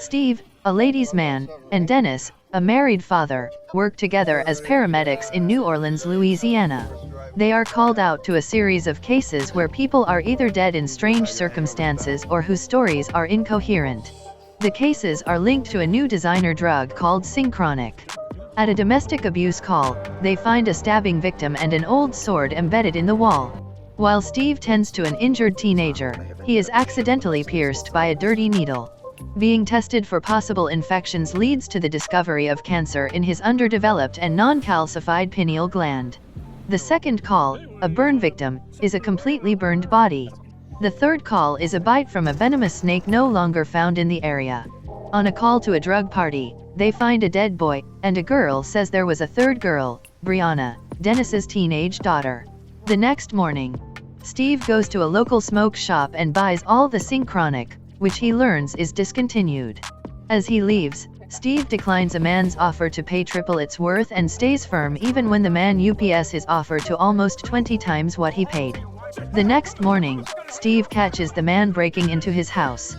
Steve, a ladies' man, and Dennis, a married father, work together as paramedics in New Orleans, Louisiana. They are called out to a series of cases where people are either dead in strange circumstances or whose stories are incoherent. The cases are linked to a new designer drug called Synchronic. At a domestic abuse call, they find a stabbing victim and an old sword embedded in the wall. While Steve tends to an injured teenager, he is accidentally pierced by a dirty needle. Being tested for possible infections leads to the discovery of cancer in his underdeveloped and non-calcified pineal gland. The second call, a burn victim, is a completely burned body. The third call is a bite from a venomous snake no longer found in the area. On a call to a drug party, they find a dead boy, and a girl says there was a third girl, Brianna, Dennis's teenage daughter. The next morning, Steve goes to a local smoke shop and buys all the Synchronic, which he learns is discontinued. As he leaves, Steve declines a man's offer to pay triple its worth and stays firm even when the man UPS his offer to almost 20 times what he paid. The next morning, Steve catches the man breaking into his house.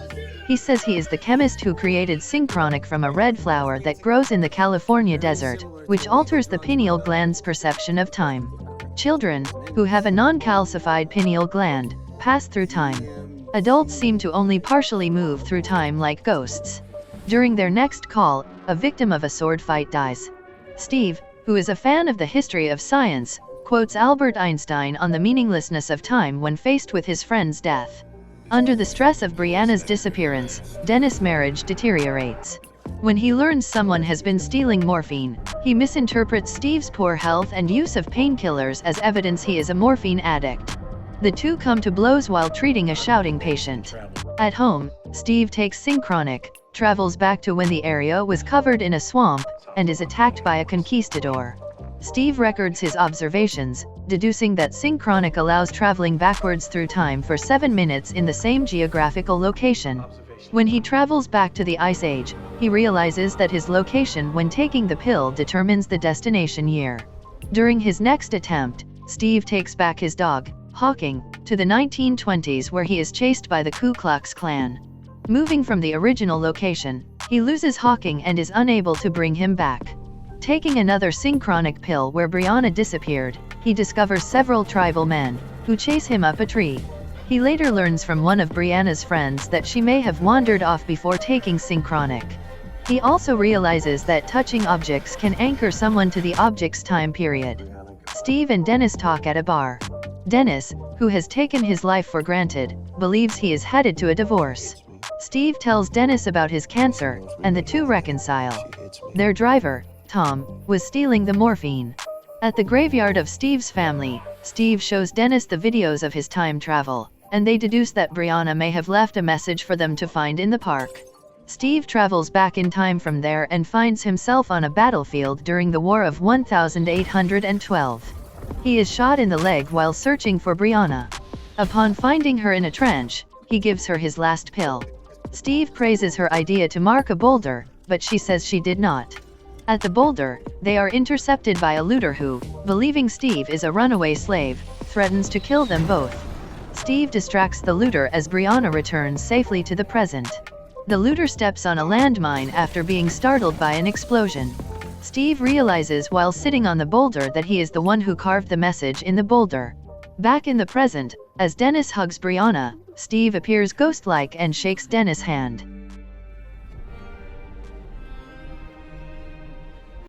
He says he is the chemist who created Synchronic from a red flower that grows in the California desert, which alters the pineal gland's perception of time. Children, who have a non-calcified pineal gland, pass through time. Adults seem to only partially move through time like ghosts. During their next call, a victim of a sword fight dies. Steve, who is a fan of the history of science, quotes Albert Einstein on the meaninglessness of time when faced with his friend's death. Under the stress of Brianna's disappearance, Dennis' marriage deteriorates. When he learns someone has been stealing morphine, he misinterprets Steve's poor health and use of painkillers as evidence he is a morphine addict. The two come to blows while treating a shouting patient. At home, Steve takes Synchronic, travels back to when the area was covered in a swamp, and is attacked by a conquistador. Steve records his observations, deducing that Synchronic allows traveling backwards through time for 7 minutes in the same geographical location. When he travels back to the Ice Age, he realizes that his location when taking the pill determines the destination year. During his next attempt, Steve takes back his dog, Hawking, to the 1920s where he is chased by the Ku Klux Klan. Moving from the original location, he loses Hawking and is unable to bring him back. Taking another Synchronic pill where Brianna disappeared, he discovers several tribal men, who chase him up a tree. He later learns from one of Brianna's friends that she may have wandered off before taking Synchronic. He also realizes that touching objects can anchor someone to the object's time period. Steve and Dennis talk at a bar. Dennis, who has taken his life for granted, believes he is headed to a divorce. Steve tells Dennis about his cancer, and the two reconcile. Their driver, Tom, was stealing the morphine. At the graveyard of Steve's family, Steve shows Dennis the videos of his time travel, and they deduce that Brianna may have left a message for them to find in the park. Steve travels back in time from there and finds himself on a battlefield during the War of 1812. He is shot in the leg while searching for Brianna. Upon finding her in a trench, he gives her his last pill. Steve praises her idea to mark a boulder, but she says she did not. At the boulder, they are intercepted by a looter who, believing Steve is a runaway slave, threatens to kill them both. Steve distracts the looter as Brianna returns safely to the present. The looter steps on a landmine after being startled by an explosion. Steve realizes while sitting on the boulder that he is the one who carved the message in the boulder. Back in the present, as Dennis hugs Brianna, Steve appears ghost-like and shakes Dennis' hand.